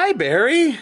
Hi, Barry.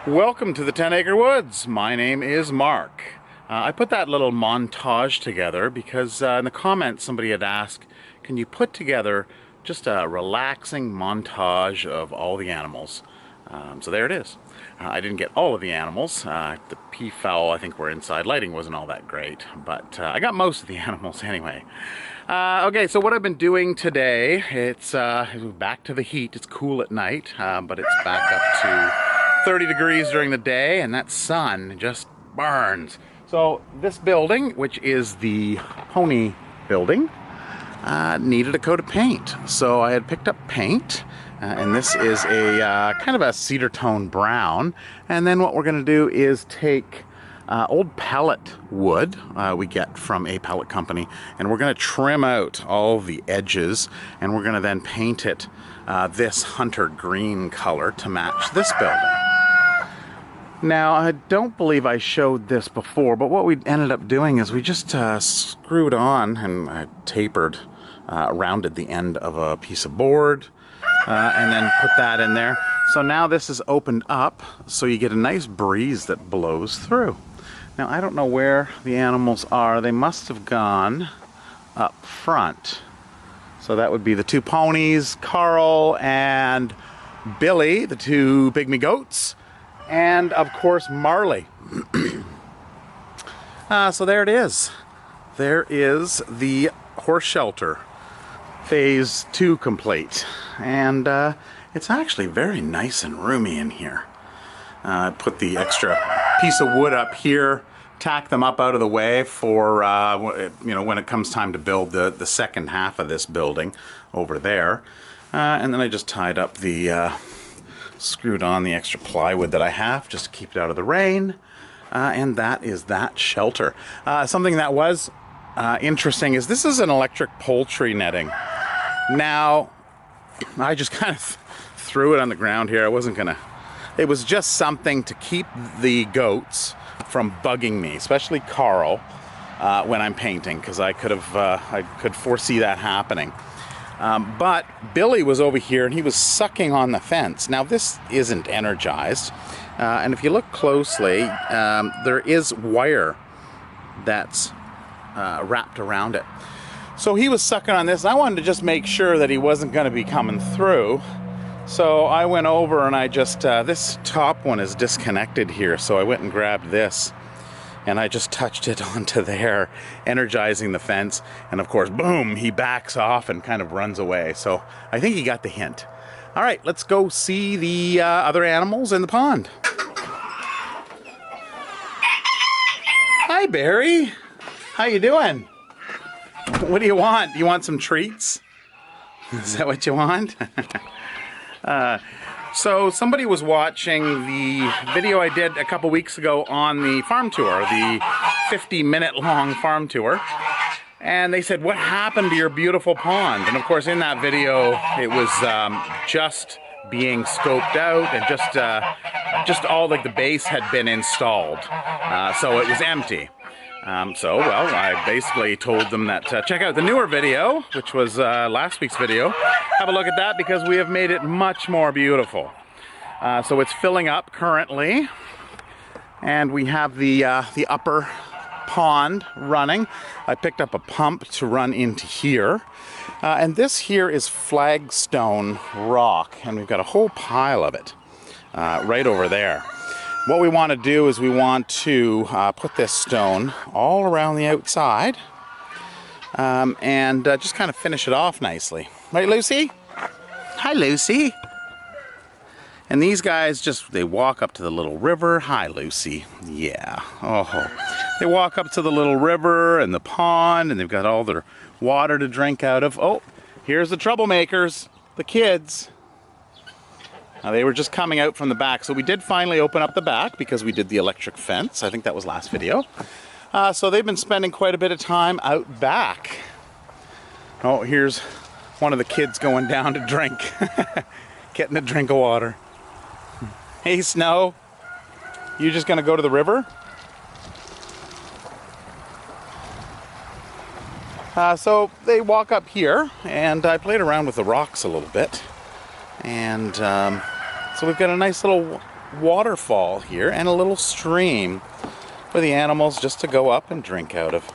Welcome to the 10-Acre Woods. My name is Mark. I put that little montage together because in the comments somebody had asked, can you put together just a relaxing montage of all the animals? So there it is. I didn't get all of the animals. The peafowl, I think, were inside. Lighting wasn't all that great, but I got most of the animals anyway. Okay, so what I've been doing today, it's back to the heat. It's cool at night, but it's back up to 30 degrees during the day, and that sun just burns. So this building, which is the pony building, needed a coat of paint. So I had picked up paint, and this is a kind of a cedar tone brown. And then what we're going to do is take old pellet wood we get from a pellet company, and we're going to trim out all the edges, and we're going to then paint it this hunter green color to match this building. Now, I don't believe I showed this before, but what we ended up doing is we just screwed on and tapered, rounded the end of a piece of board, and then put that in there. So now this is opened up, so you get a nice breeze that blows through. Now I don't know where the animals are. They must have gone up front. So that would be the two ponies, Carl and Billy, the two pygmy goats, and of course Marley. So there it is. There is the horse shelter, phase 2 complete. And it's actually very nice and roomy in here. Put the extra piece of wood up here, tack them up out of the way for when it comes time to build the second half of this building over there. And then I just tied up the screwed on the extra plywood that I have just to keep it out of the rain. And that is that shelter. Something that was interesting is this is an electric poultry netting. Now, I just kind of threw it on the ground here. I wasn't gonna. It was just something to keep the goats from bugging me, especially Carl, when I'm painting, because I could foresee that happening. But Billy was over here and he was sucking on the fence. Now this isn't energized, and if you look closely, there is wire that's wrapped around it. So he was sucking on this, and I wanted to just make sure that he wasn't going to be coming through. So I went over and I just, this top one is disconnected here, so I went and grabbed this and I just touched it onto there, energizing the fence, and of course, boom, he backs off and kind of runs away. So I think he got the hint. All right, let's go see the other animals in the pond. Hi, Barry. How you doing? What do you want? Do you want some treats? Is that what you want? So somebody was watching the video I did a couple weeks ago on the farm tour, the 50-minute long farm tour, and they said, what happened to your beautiful pond? And of course in that video it was just being scoped out, and just all like the base had been installed, so it was empty. Well, I basically told them that check out the newer video, which was last week's video. Have a look at that because we have made it much more beautiful. So it's filling up currently, and we have the upper pond running. I picked up a pump to run into here, and this here is flagstone rock, and we've got a whole pile of it right over there. What we want to do is we want to put this stone all around the outside, and just kind of finish it off nicely. Right, Lucy? Hi, Lucy. And these guys they walk up to the little river. Hi, Lucy. Yeah. Oh. They walk up to the little river and the pond, and they've got all their water to drink out of. Oh, here's the troublemakers, the kids. They were just coming out from the back, so we did finally open up the back because we did the electric fence. I think that was last video. So they've been spending quite a bit of time out back. Oh, here's one of the kids going down to drink, getting a drink of water. Hey, Snow, you just gonna go to the river? So they walk up here, and I played around with the rocks a little bit, and so we've got a nice little waterfall here and a little stream for the animals just to go up and drink out of.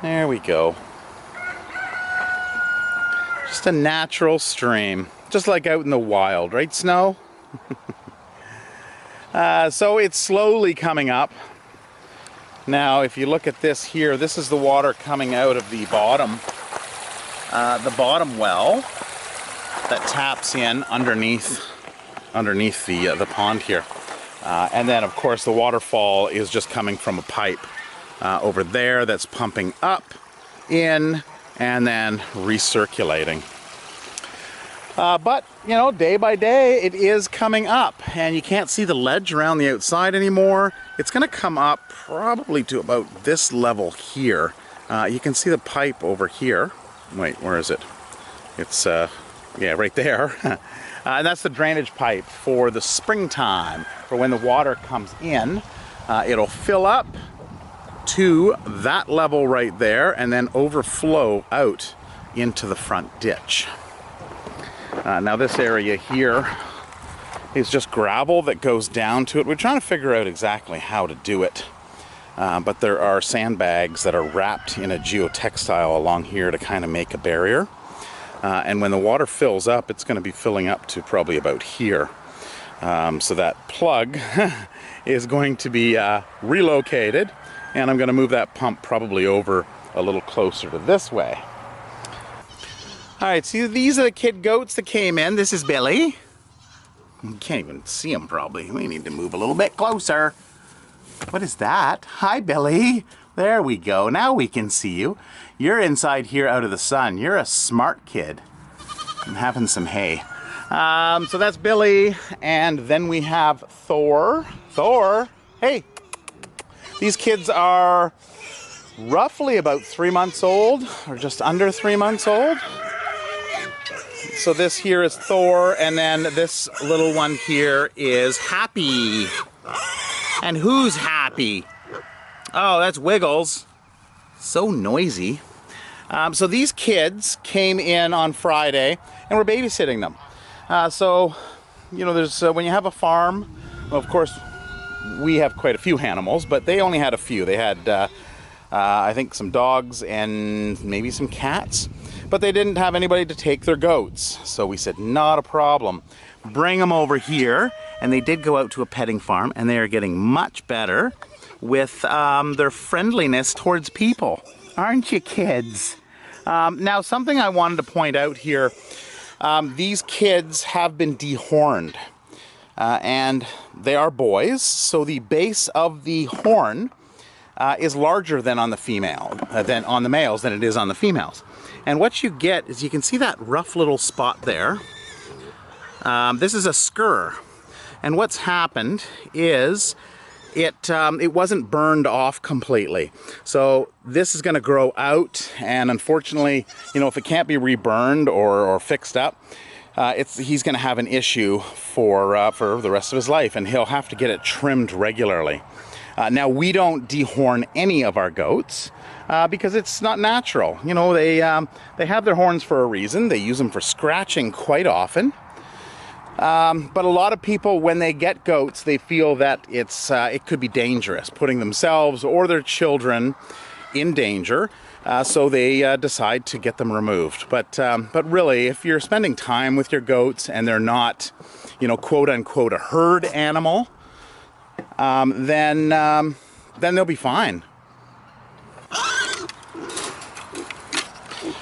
There we go. Just a natural stream, just like out in the wild, right, Snow? So it's slowly coming up. Now, if you look at this here, this is the water coming out of the bottom well that taps in underneath the pond here. And then, of course, the waterfall is just coming from a pipe over there that's pumping up, in, and then recirculating. But, you know, day by day, it is coming up, and you can't see the ledge around the outside anymore. It's going to come up probably to about this level here. You can see the pipe over here. Wait, where is it? It's, yeah, right there. And that's the drainage pipe for the springtime, for when the water comes in. It'll fill up to that level right there and then overflow out into the front ditch. Now this area here is just gravel that goes down to it. We're trying to figure out exactly how to do it. But there are sandbags that are wrapped in a geotextile along here to kind of make a barrier. And when the water fills up, it's going to be filling up to probably about here. So that plug is going to be relocated, and I'm going to move that pump probably over a little closer to this way. All right, see, these are the kid goats that came in. This is Billy. You can't even see him probably. We need to move a little bit closer. What is that? Hi, Billy. There we go. Now we can see you. You're inside here out of the sun. You're a smart kid. I'm having some hay. So that's Billy, and then we have Thor. Thor, hey. These kids are roughly about 3 months old, or just under 3 months old. So this here is Thor, and then this little one here is Happy. And who's Happy? Oh, that's Wiggles. So noisy. So these kids came in on Friday, and we're babysitting them. So, you know, there's when you have a farm, well, of course, we have quite a few animals, but they only had a few. They had, I think, some dogs and maybe some cats, but they didn't have anybody to take their goats. So we said, not a problem. Bring them over here. And they did go out to a petting farm, and they are getting much better with their friendliness towards people. Aren't you, kids? Now, something I wanted to point out here, these kids have been dehorned, and they are boys, so the base of the horn is larger than on the female, than on the males than it is on the females. And what you get is, you can see that rough little spot there. This is a scur. And what's happened is it wasn't burned off completely. So this is going to grow out, and unfortunately, you know, if it can't be reburned or fixed up, he's going to have an issue for the rest of his life, and he'll have to get it trimmed regularly. Now, we don't dehorn any of our goats because it's not natural. You know, they have their horns for a reason. They use them for scratching quite often. But a lot of people, when they get goats, they feel that it could be dangerous, putting themselves or their children in danger, so they decide to get them removed. But really, if you're spending time with your goats and they're not, you know, quote unquote, a herd animal, then they'll be fine.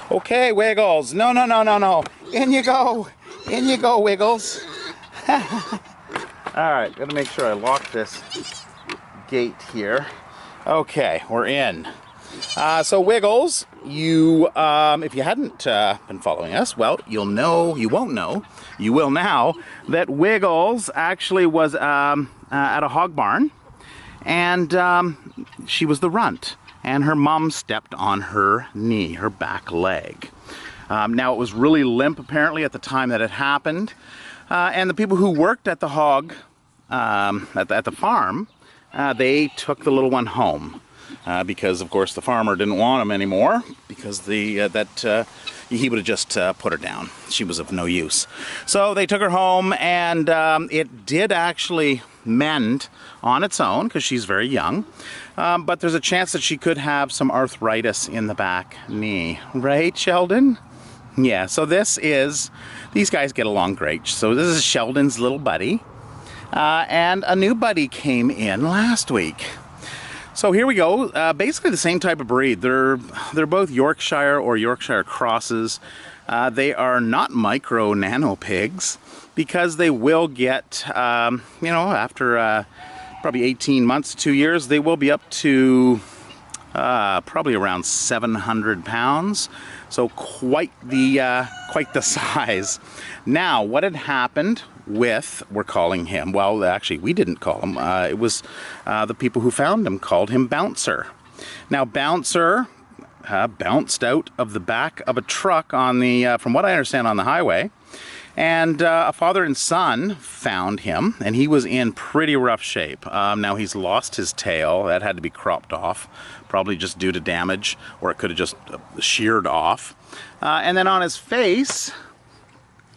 Okay, Wiggles. No. In you go. In you go, Wiggles. Alright, gotta make sure I lock this gate here. Okay, we're in. So Wiggles, you, if you hadn't been following us, well, you won't know, you will now, that Wiggles actually was at a hog barn, and she was the runt, and her mom stepped on her knee, her back leg. Now, it was really limp, apparently, at the time that it happened. And the people who worked at the hog, at the farm, they took the little one home. Because, of course, the farmer didn't want him anymore, because he would have just put her down. She was of no use. So they took her home, and it did actually mend on its own, because she's very young. But there's a chance that she could have some arthritis in the back knee. Right, Sheldon? Yeah, so these guys get along great. So this is Sheldon's little buddy, and a new buddy came in last week. So here we go, basically the same type of breed. They're both Yorkshire or Yorkshire crosses. They are not micro nano pigs, because they will get, you know, after probably 18 months to 2 years, they will be up to probably around 700 pounds. So quite the size. Now, what had happened with, we're calling him, well, actually, we didn't call him. It was the people who found him called him Bouncer. Now, Bouncer bounced out of the back of a truck on the, from what I understand, on the highway. And a father and son found him, and he was in pretty rough shape. Now, he's lost his tail. That had to be cropped off, probably just due to damage, or it could have just sheared off. And then on his face,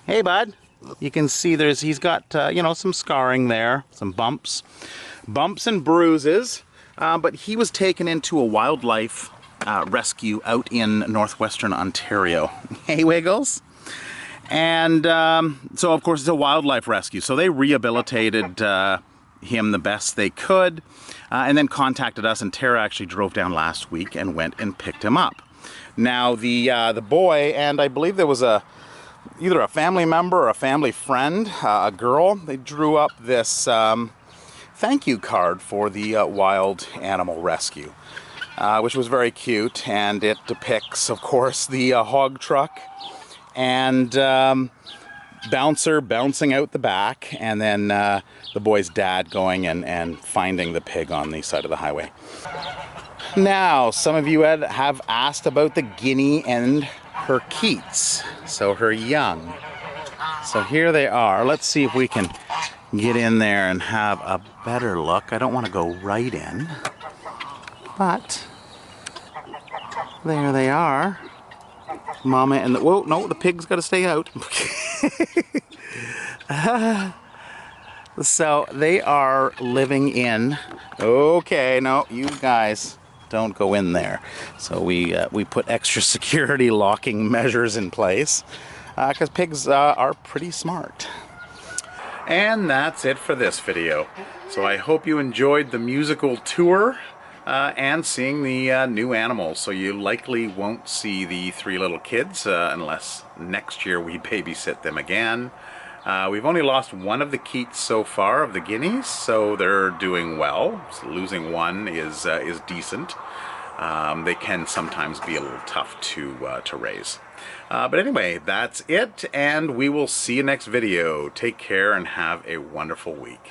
Hey, bud. You can see he's got, you know, some scarring there, some bumps and bruises. But he was taken into a wildlife rescue out in northwestern Ontario. Hey, Wiggles. And so, of course, it's a wildlife rescue. So they rehabilitated him the best they could, and then contacted us. And Tara actually drove down last week and went and picked him up. Now, the boy, and I believe there was either a family member or a family friend, a girl, they drew up this thank you card for the wild animal rescue, which was very cute, and it depicts, of course, the hog truck and Bouncer bouncing out the back, and then the boy's dad going and finding the pig on the side of the highway. Now, some of you have asked about the guinea and her keats, so her young. So here they are. Let's see if we can get in there and have a better look. I don't want to go right in, but there they are. Mama and whoa, no, the pig's got to stay out. So they are living in, okay, no, you guys don't go in there. So we put extra security locking measures in place because pigs are pretty smart. And that's it for this video. So I hope you enjoyed the musical tour and seeing the new animals. So you likely won't see the three little kids unless next year we babysit them again. We've only lost one of the keats so far, of the guineas, so they're doing well. So losing one is decent. They can sometimes be a little tough to raise. But anyway, that's it, and we will see you next video. Take care and have a wonderful week.